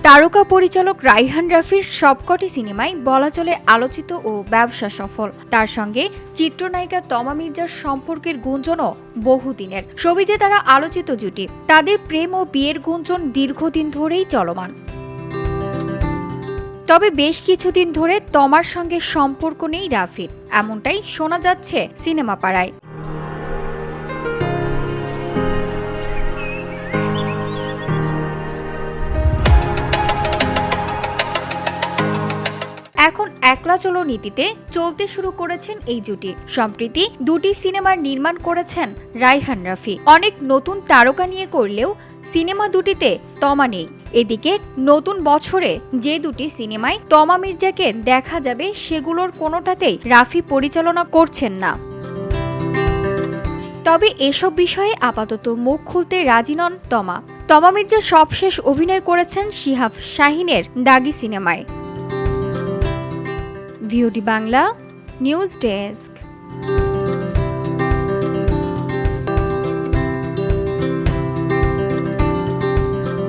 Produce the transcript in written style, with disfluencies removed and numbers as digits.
তারকা পরিচালক রায়হান রাফির সবকটি সিনেমাই বলা চলে আলোচিত ও ব্যবসা সফল। তার সঙ্গে চিত্রনায়িকা তমা মির্জার সম্পর্কের গুঞ্জনও বহুদিনের। শোবিজে তারা আলোচিত জুটি। তাদের প্রেম ও বিয়ের গুঞ্জন দীর্ঘদিন ধরেই চলমান। তবে বেশ কিছুদিন ধরে তমার সঙ্গে সম্পর্ক নেই রাফির, এমনটাই শোনা যাচ্ছে সিনেমা পাড়ায়। এখন একলা চলো নীতিতে চলতে শুরু করেছেন এই জুটি। সম্প্রতি দুটি সিনেমার নির্মাণ করেছেন রায়হান রাফি। অনেক নতুন তারকা নিয়ে করলেও সিনেমা দুটিতে তমা নেই। এদিকে নতুন বছরে যে দুটি সিনেমায় তমা মির্জাকে দেখা যাবে সেগুলোর কোনোটাতেই রাফি পরিচালনা করছেন না। তবে এসব বিষয়ে আপাতত মুখ খুলতে রাজি নন তমা। তমা মির্জা সবশেষ অভিনয় করেছেন শিহাব শাহিনের দাগি সিনেমায়। VOD Bangla news desk.